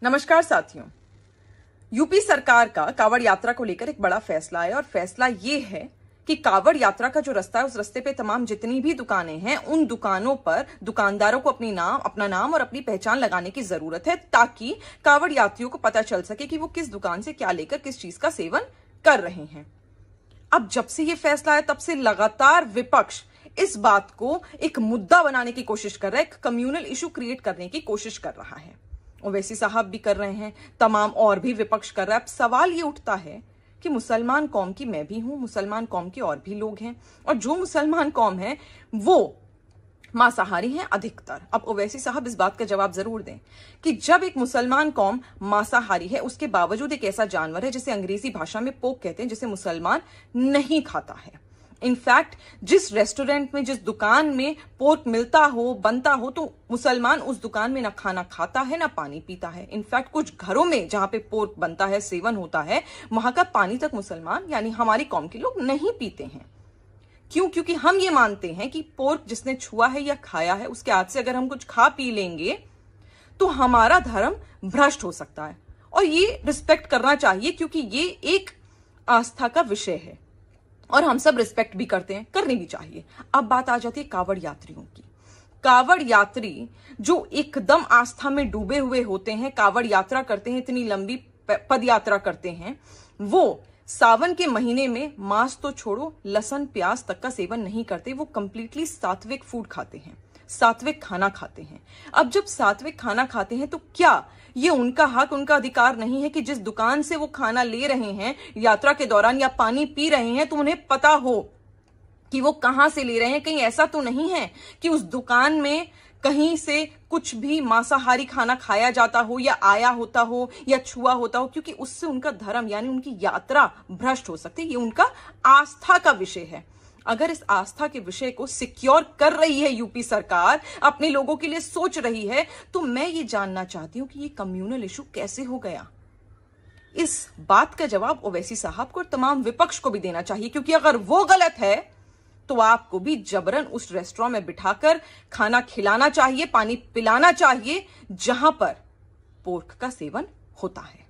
नमस्कार साथियों। यूपी सरकार का कांवड़ यात्रा को लेकर एक बड़ा फैसला है और फैसला ये है कि कांवड़ यात्रा का जो रास्ता है उस रास्ते पे तमाम जितनी भी दुकानें हैं उन दुकानों पर दुकानदारों को अपना नाम और अपनी पहचान लगाने की जरूरत है ताकि कांवड़ यात्रियों को पता चल सके कि वो किस दुकान से क्या लेकर किस चीज का सेवन कर रहे हैं। अब जब से ये फैसला है तब से लगातार विपक्ष इस बात को एक मुद्दा बनाने की कोशिश कर रहा है, एक कम्युनल इशू क्रिएट करने की कोशिश कर रहा है। ओवैसी साहब भी कर रहे हैं, तमाम और भी विपक्ष कर रहा है। अब सवाल ये उठता है कि मुसलमान कौम की मैं भी हूं, मुसलमान कौम के और भी लोग हैं और जो मुसलमान कौम है वो मांसाहारी हैं अधिकतर। अब ओवैसी साहब इस बात का जवाब जरूर दें कि जब एक मुसलमान कौम मांसाहारी है उसके बावजूद एक ऐसा जानवर है जिसे अंग्रेजी भाषा में पोक कहते हैं, जिसे मुसलमान नहीं खाता है। इनफैक्ट जिस रेस्टोरेंट में, जिस दुकान में पोर्क मिलता हो, बनता हो, तो मुसलमान उस दुकान में ना खाना खाता है ना पानी पीता है। इनफैक्ट कुछ घरों में जहां पे पोर्क बनता है, सेवन होता है, वहां का पानी तक मुसलमान यानी हमारी कौम के लोग नहीं पीते हैं। क्यों? क्योंकि हम ये मानते हैं कि पोर्क जिसने छुआ है या खाया है उसके हाथ से अगर हम कुछ खा पी लेंगे तो हमारा धर्म भ्रष्ट हो सकता है और ये रिस्पेक्ट करना चाहिए क्योंकि ये एक आस्था का विषय है और हम सब रिस्पेक्ट भी करते हैं, करनी भी चाहिए। अब बात आ जाती है कांवड़ यात्रियों की। कांवड़ यात्री जो एकदम आस्था में डूबे हुए होते हैं, कांवड़ यात्रा करते हैं, इतनी लंबी पद यात्रा करते हैं, वो सावन के महीने में मांस तो छोड़ो लहसुन प्याज तक का सेवन नहीं करते। वो कंप्लीटली सात्विक फूड खाते हैं, सात्विक खाना खाते हैं। अब जब सात्विक खाना खाते हैं तो क्या ये उनका हक, उनका अधिकार नहीं है कि जिस दुकान से वो खाना ले रहे हैं यात्रा के दौरान या पानी पी रहे हैं तो उन्हें पता हो कि वो कहां से ले रहे हैं? कहीं ऐसा तो नहीं है कि उस दुकान में कहीं से कुछ भी मांसाहारी खाना खाया जाता हो या आया होता हो या छुआ होता हो, क्योंकि उससे उनका धर्म यानी उनकी यात्रा भ्रष्ट हो सकती है। ये उनका आस्था का विषय है। अगर इस आस्था के विषय को सिक्योर कर रही है यूपी सरकार, अपने लोगों के लिए सोच रही है, तो मैं ये जानना चाहती हूं कि ये कम्युनल इशू कैसे हो गया। इस बात का जवाब ओवैसी साहब को और तमाम विपक्ष को भी देना चाहिए, क्योंकि अगर वो गलत है तो आपको भी जबरन उस रेस्टोरेंट में बिठाकर खाना खिलाना चाहिए, पानी पिलाना चाहिए जहां पर पोर्क का सेवन होता है।